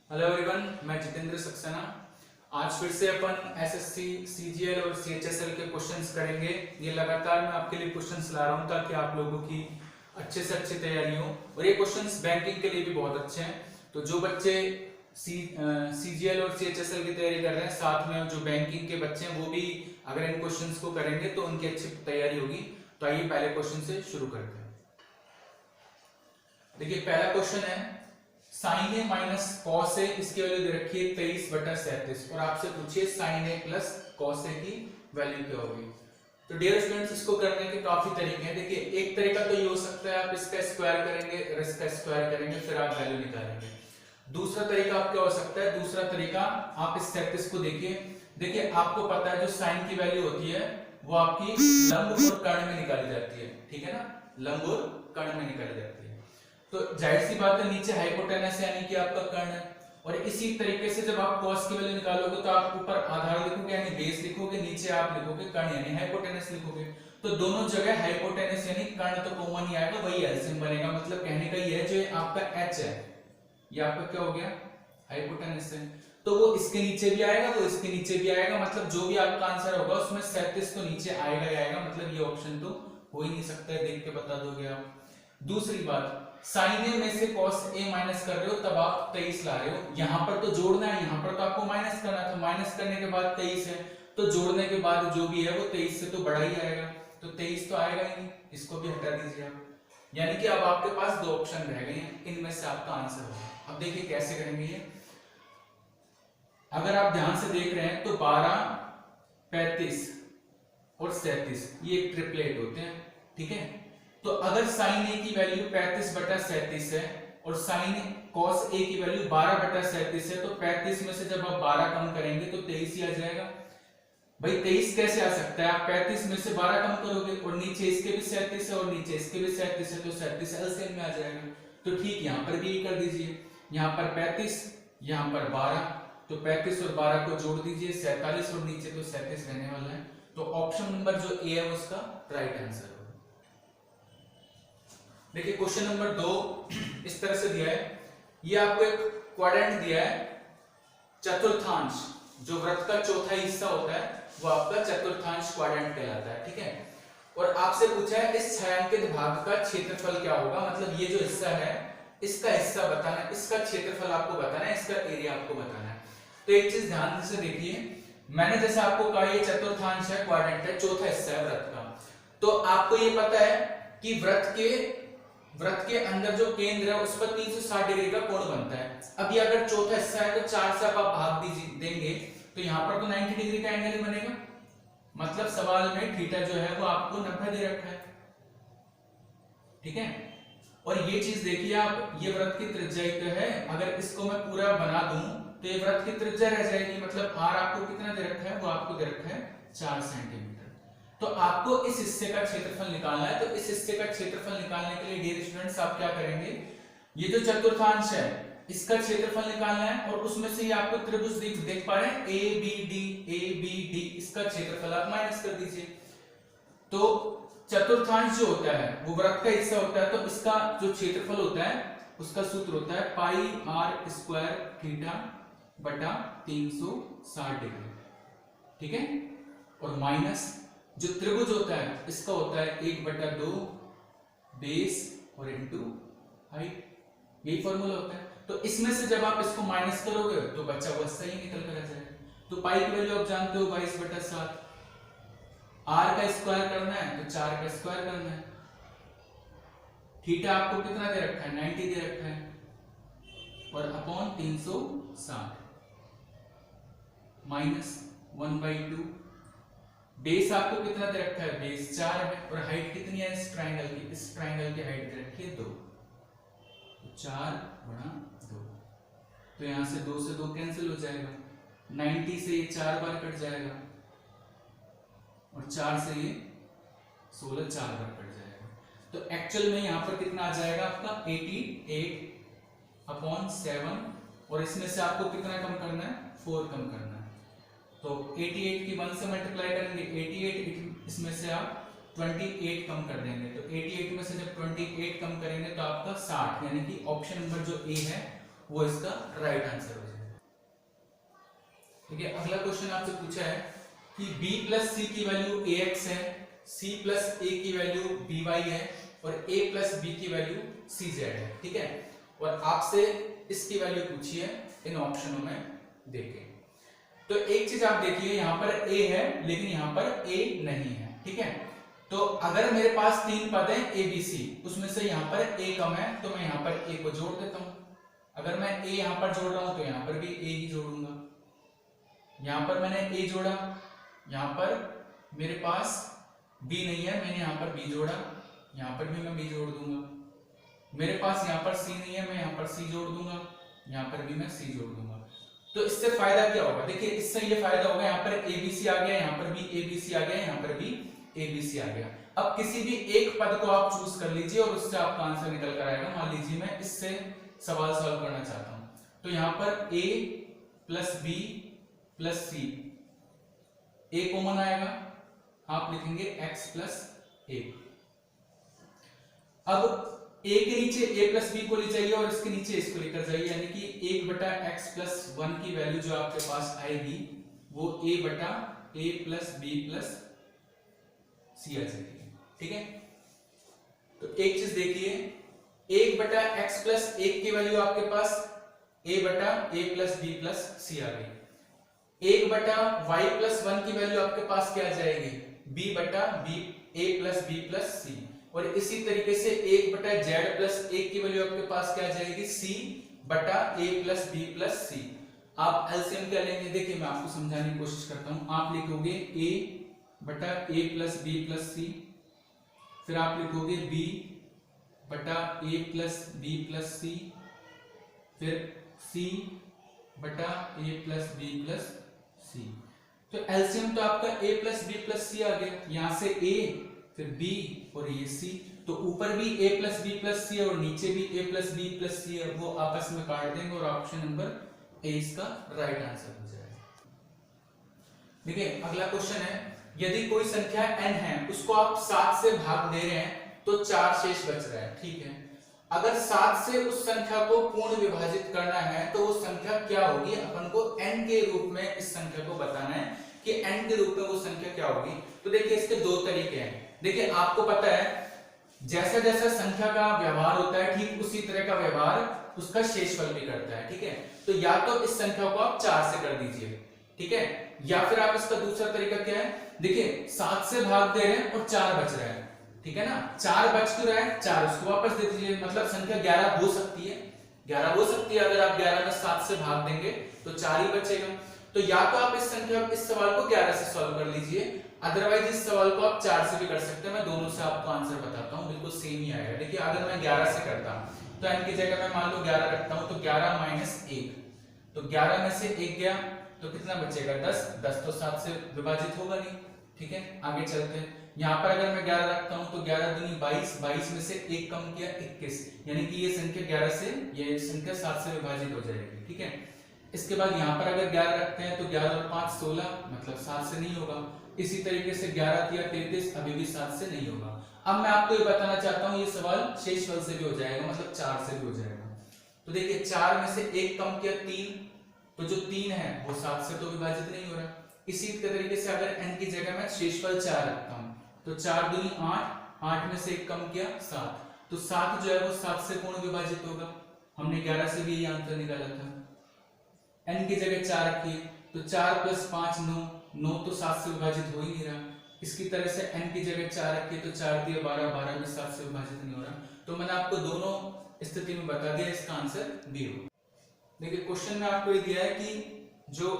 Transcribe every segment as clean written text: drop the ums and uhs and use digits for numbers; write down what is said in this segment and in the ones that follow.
Hello everyone, मैं जितेंद्र सक्सेना। आज फिर से अपन एसएससी, सीजीएल और सीएचएसएल के क्वेश्चंस करेंगे। ये लगातार मैं आपके लिए क्वेश्चंस ला रहा हूँ ताकि आप लोगों की अच्छे से अच्छी तैयारी हो। और ये क्वेश्चंस बैंकिंग के लिए भी बहुत अच्छे हैं। तो जो बच्चे सीजीएल और सीएचएसएल की तैयारी कर रहे हैं, साथ में जो बैंकिंग के बच्चे हैं वो भी अगर इन क्वेश्चंस को करेंगे तो उनकी अच्छी तैयारी होगी। तो आइए पहले क्वेश्चन से शुरू करते हैं। देखिए पहला क्वेश्चन है, sign A minus cos A, इसकी वैल्यू दे रखी है 23/37 और आपसे पूछिए sign A plus cos A की वैल्यू क्या होगी। तो डियर स्टूडेंट्स, इसको करने के काफी तरीके हैं। देखिए एक तरीका तो ये हो सकता है, आप इसका स्क्वायर करेंगे और इसका स्क्वायर करेंगे, फिर आप वैल्यू निकालेंगे। दूसरा तरीका आप क्या हो सकता है, दूसरा तरीका आप इस 37 को देखिए आपको पता है जो साइन की वैल्यू होती है वो आपकी लंब और कर्ण में निकाली जाती है, ठीक है ना, लंब और कर्ण में निकाली जाती है। तो जाहिर सी बात है नीचे हाइपोटेनस यानी कि आपका कर्ण है। और इसी तरीके से जब आप कॉस की वैल्यू निकालोगे तो आप ऊपर आधार लिखोगे यानी बेस लिखोगे, नीचे आप लिखोगे कर्ण यानी हाइपोटेनस लिखोगे। तो दोनों जगह हाइपोटेनस यानी कर्ण तो कॉमन ही आएगा, वही एलसीएम बनेगा। मतलब कहने का ये है जो आपका h है ये आपका क्या हो गया, हाइपोटेनस है। तो वो इसके नीचे भी आएगा, वो इसके नीचे भी आएगा। मतलब जो भी आपका आंसर होगा उसमें 37 तो नीचे आएगा ही आएगा। मतलब ये ऑप्शन तो हो ही नहीं सकता है, देख के बता दोगे आप। दूसरी बात, साइन ए में से कॉस ए माइनस कर रहे हो तब आप 23 ला रहे हो। यहां पर तो जोड़ना है, यहां पर तो आपको माइनस करना है। तो माइनस करने के बाद 23 है, तो जोड़ने के बाद जो भी है वो 23 से तो बड़ा ही आएगा। तो 23 तो आएगा ही नहीं, इसको भी हटा दीजिए आप। यानी कि अब आपके पास दो ऑप्शन रह गए हैं, इनमें से आपका आंसर होगा। अब देखिए कैसे करेंगे ये। अगर आप ध्यान से देख रहे हैं तो 12, 35 और 37 ये एक ट्रिपलेट होते हैं, ठीक है। तो अगर साइन ए की वैल्यू 35/37 है और साइन कॉस ए की वैल्यू 12/37 है, तो 35 में से जब आप 12 कम करेंगे तो 23 ही आ जाएगा। भाई 23 कैसे आ सकता है, आप 35 में से 12 कम करोगे और नीचे इसके भी 37 है और नीचे इसके भी 37 है, तो 37 एलसीएम में आ जाएगा। तो ठीक यहाँ पर भी कर दीजिए, यहाँ पर 35 यहाँ पर 12, तो 35 और 12 को जोड़ दीजिए 47 और नीचे तो 37 रहने वाला है। तो ऑप्शन नंबर जो ए है उसका राइट आंसर होगा। देखिए क्वेश्चन नंबर 2 इस तरह से दिया है, ये आपको एक क्वाड्रेंट दिया है, चतुर्थांश, जो वृत्त का चौथा हिस्सा होता है वो आपका चतुर्थांश क्वाड्रेंट कहलाता है, ठीक है। और आपसे पूछा है इस छायांकित भाग का क्षेत्रफल क्या होगा। मतलब ये जो हिस्सा है इसका हिस्सा बताना है, इसका क्षेत्रफल आपको बताना है, इसका एरिया आपको बताना है। तो एक चीज ध्यान से देखिए, मैंने जैसे आपको कहा ये चतुर्थांश है, क्वाड्रेंट है, चौथा हिस्सा है वृत्त का। तो आपको ये पता है कि वृत्त के अंदर जो केंद्र है उस पर 360 डिग्री का कोण बनता है। अभी अगर चौथा हिस्सा है तो 4 से आप भाग देंगे तो यहाँ पर तो 90 डिग्री का एंगल ही बनेगा। मतलब सवाल में थीटा जो है वो आपको 90 दे रखा है, ठीक है। और ये चीज देखिए आप, ये वृत्त की त्रिज्या तो है, अगर इसको मैं पूरा बना दूं तो ये वृत्त की त्रिज्या रह जाएगी। मतलब r आपको कितना दे रखा है, वो आपको दे रखा है 4 सेंटीमीटर। तो आपको इस हिस्से का क्षेत्रफल निकालना है। तो इस हिस्से का क्षेत्रफल निकालने के लिए डियर स्टूडेंट्स आप क्या करेंगे, ये जो चतुर्थांश है इसका क्षेत्रफल निकालना है और उसमें से ये आपको त्रिभुज देख पा रहे हैं ABD, इसका क्षेत्रफल आप माइनस कर दीजिए। तो चतुर्थांश जो होता है वो वृत्त का हिस्सा होता है, तो इसका जो क्षेत्रफल होता है उसका सूत्र होता है पाई r स्क्वायर थीटा बटा 360 डिग्री, ठीक है। और माइनस जो त्रिभुज होता है इसका होता है 1/2 बेस और इनटू हाइट, यही फॉर्मूला होता है। तो इसमें से जब आप इसको माइनस करोगे तो बच्चा हुआ सही निकल कर आ जाएगा। तो पाई की वैल्यू आप जानते हो 22/7, r का स्क्वायर करना है तो 4 का स्क्वायर करना है। थीटा आपको कितना दे रखा है, 90 दे रखा है और अपॉन 360 माइनस 1/2। बेस आपको कितना दे रखा है, बेस 4 है और हाइट कितनी है इस ट्रायंगल की, इस ट्रायंगल की हाइट दे रखी है 2, तो 4/2। तो यहां से 2 से 2 कैंसिल हो जाएगा, 90 से ये 4 बार कट जाएगा और 4 से ये 16 4 बार कट जाएगा। तो एक्चुअल में यहां पर कितना आ जाएगा आपका 88/7 और इसमें से आपको कितना कम करना है, 4 कम करना है। तो 88 की 1 से मल्टीप्लाई करेंगे 88, इसमें से आप 28 कम कर देंगे। तो 88 में से जब 28 कम करेंगे तो आपका 60, यानी कि ऑप्शन नंबर जो ए है वो इसका राइट आंसर हो जाएगा। ठीक है, अगला क्वेश्चन आपसे पूछा है कि b प्लस सी की वैल्यू ax है, c प्लस a की वैल्यू by है और a प्लस b की वैल्यू cz है। ठीक है, और आपसे इसकी वैल्यू पूछी है इन ऑप्शनों में देके। तो एक चीज आप देखिए, यहाँ पर a है लेकिन यहाँ पर a नहीं है। ठीक है, तो अगर मेरे पास तीन पद हैं a b c, उसमें से यहाँ पर a कम है तो मैं यहाँ पर a को जोड़ देता हूँ। अगर मैं a यहाँ पर जोड़ रहा हूँ तो यहाँ पर भी a ही जोड़ूंगा। यहाँ पर मैंने a जोड़ा, यहाँ पर मेरे पास b नहीं है, मैंने यहाँ पर b जोड़ा, यहाँ पर भी मैं b जोड़ दूंगा। मेरे पास यहाँ पर c नहीं है, मैं यहाँ पर c जोड़ दूंगा, यहाँ पर भी मैं c जोड़ दूंगा। तो इससे फायदा क्या होगा, देखिए इससे ये फायदा होगा, यहाँ पर abc आ गया, यहाँ पर भी abc आ गया, यहाँ पर भी abc आ गया। अब किसी भी एक पद को आप चूज कर लीजिए और उससे आपका आंसर निकल कर आएगा। मान लीजिए मैं इससे सवाल सॉल्व करना चाहता हूं, तो यहाँ पर a plus b plus c, a common आएगा, आप लिखेंगे x प्लस a। अब a के नीचे a प्लस b को ले जाइए और इसके नीचे इसको लेकर जाइए, यानी कि 1 बटा x प्लस 1 की वैल्यू जो आपके पास आएगी वो a बटा a plus b plus c आ जाएगी। ठीक है, तो एक चीज देखिए, 1 बटा x प्लस 1 की वैल्यू आपके पास a बटा a plus b plus c आ गई। 1 बटा y प्लस 1 की वैल्यू आपके पास क्या आ जाएगी, b बटा b a plus b plus c। और इसी तरीके से 1 बटा z प्लस 1 की वैल्यू आपके पास क्या आ जाएगी, c बटा a plus b plus c। आप एलसीएम क्या लेंगे, देखिए मैं आपको समझाने की कोशिश करता हूं। आप लिखोगे a बटा a plus b plus c, फिर आप लिखोगे b बटा a plus b plus c, फिर c बटा a plus b plus c। तो एलसीएम तो आपका a plus b plus c आ गया, यहां से a फिर b और ये c, तो ऊपर भी a plus b plus c है और नीचे भी a plus b plus c है, वो आपस में काट देंगे और ऑप्शन नंबर ए इसका राइट आंसर हो जाएगा। देखिए अगला क्वेश्चन है, यदि कोई संख्या n है उसको आप 7 से भाग दे रहे हैं तो 4 शेष बच रहा है। ठीक है, अगर 7 से उस संख्या को पूर्ण विभाजित करना है तो वो संख्या क्या होगी, अपन को n के रूप में इस संख्या को बताना है कि n के रूप में वो संख्या क्या होगी। तो देखिए इसके दो तरीके हैं। देखिए आपको पता है जैसा जैसा संख्या का व्यवहार होता है ठीक उसी तरह का व्यवहार उसका शेषफल भी करता है। ठीक है, तो या तो इस संख्या को आप 4 से कर दीजिए, ठीक है, या फिर आप इसका दूसरा तरीका क्या है, देखिए 7 से भाग दे रहे हैं और 4 बच रहा है, ठीक है ना, 4 बच क्यों रहा है, 4 उसको वापस दे दीजिए, मतलब संख्या 11 हो सकती है, 11 हो सकती है। अगर आप 11 में 7 से भाग देंगे तो 4 ही बचेगा। तो या तो आप इस सवाल को 11 से सॉल्व कर लीजिए, अदरवाइज इस सवाल को आप 4 से भी कर सकते हैं। मैं दोनों से आपको आंसर बताता हूं, बिल्कुल सेम ही आएगा। देखिए अगर मैं 11 से करता हूं तो n की जगह मैं मान लो 11 रखता हूं तो 11 माइनस 1, तो 11 में से 1 गया तो कितना बचेगा 10, 10 तो 7 से विभाजित होगा नहीं, ठीक है। आगे चलते हैं, यहाँ पर अगर मैं 11 रखता हूं तो 11 दूनी 22, 22 में से 1 कम किया 21, यानी कि ये संख्या 11 से ये संख्या 7 से विभाजित हो जाएगी, ठीक है। इसके बाद यहाँ पर अगर 11 रखते हैं तो 11 और 5 16, मतलब 7 से नहीं होगा। इसी तरीके से 11 या 33 अभी भी 7 से नहीं होगा। अब मैं आपको ये बताना चाहता हूँ ये सवाल शेषफल से भी हो जाएगा, मतलब 4 से भी हो जाएगा। तो देखिए 4 में से 1 कम किया 3, तो जो 3 है वो 7 से तो विभाजित नहीं हो रहा। इसी तरीके से अगर n की जगह मैं शेषफल 4 रखता हूँ तो 4 दूनी 8, 8 में से 1 कम किया 7, तो 7 जो है वो 7 से पूर्ण विभाजित होगा। हमने 11 से भी यही आंसर निकाला था। n की जगह 4 रखिए तो 4 प्लस 5 9, 9 तो 7 से विभाजित हो ही नहीं रहा। इसकी तरह से n की जगह 4 रखिए तो 4 दिया 12, 12 भी 7 से विभाजित नहीं हो रहा। तो मैंने आपको दोनों स्थिति में बता दिया, इसका आंसर बी हो। देखिए क्वेश्चन में आपको ये दिया है कि जो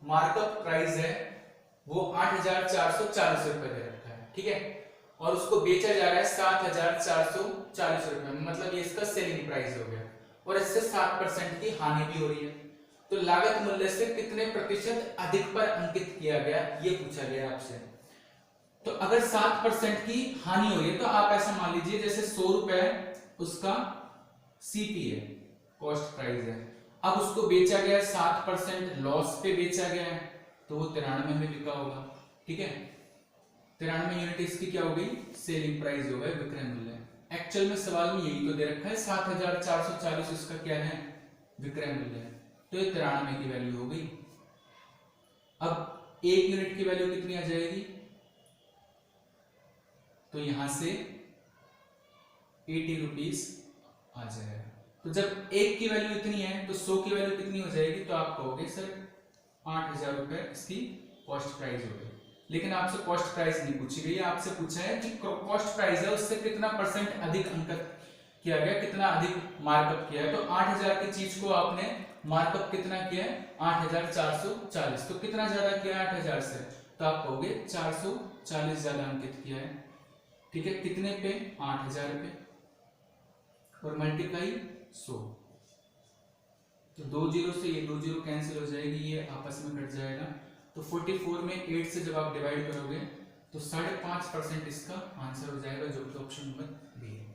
मार्कअप प्राइस है वो 8,440 रुपए दे रखा है, ठीक है, और उसको बेचा जा रहा है 7,440 रुपए में, मतलब ये इसका सेलिंग प्राइस हो गया, और इससे 7% की हानि भी हो रही है। तो लागत मूल्य से कितने प्रतिशत अधिक पर अंकित किया गया, ये पूछा गया आपसे। तो अगर 7% की हानि हो रही है तो आप ऐसा मान लीजिए जैसे 100 रुपए उसका सीपी है, कॉस्ट प्राइस है, अब उसको बेचा गया 7% लॉस पे बेचा गया है तो वो 93 में बिका होगा, ठीक है। 93 यूनिट इसकी क्या हो गई, सेलिंग प्राइस हो गई, विक्रय मूल्य। एक्चुअल में सवाल में यही तो दे रखा है 7,440, इसका क्या है विक्रय मूल्य है, तो ये 93 की वैल्यू हो गई। अब 1 यूनिट की वैल्यू कितनी आ जाएगी, तो यहां से 80 रुपीज आ जाएगा। तो जब 1 की वैल्यू इतनी है तो 100 की वैल्यू कितनी हो जाएगी, तो आप कहोगे सर 8000 रुपए इसकी कॉस्ट प्राइस हो गई। लेकिन आपसे कॉस्ट प्राइस नहीं पूछी गई है, आपसे पूछा है कि कॉस्ट प्राइस है उससे कितना % अधिक अंकित किया गया, कितना अधिक मार्कअप किया है। तो 8000 की चीज को आपने मार्कअप कितना किया है, 8440। तो कितना ज्यादा किया है 8000 से, तो आप कहोगे 440 ज्यादा अंकित किया है। ठीक है, कितने पे, 8000 पे, और मल्टीप्लाई 100। तो 2 जीरो से ये 2 जीरो कैंसिल हो जाएगी, ये आपस में कट जाएगा। तो 44 में 8 से जब आप डिवाइड करोगे तो 5.5% इसका आंसर हो जाएगा, जो कि ऑप्शन नंबर बी है।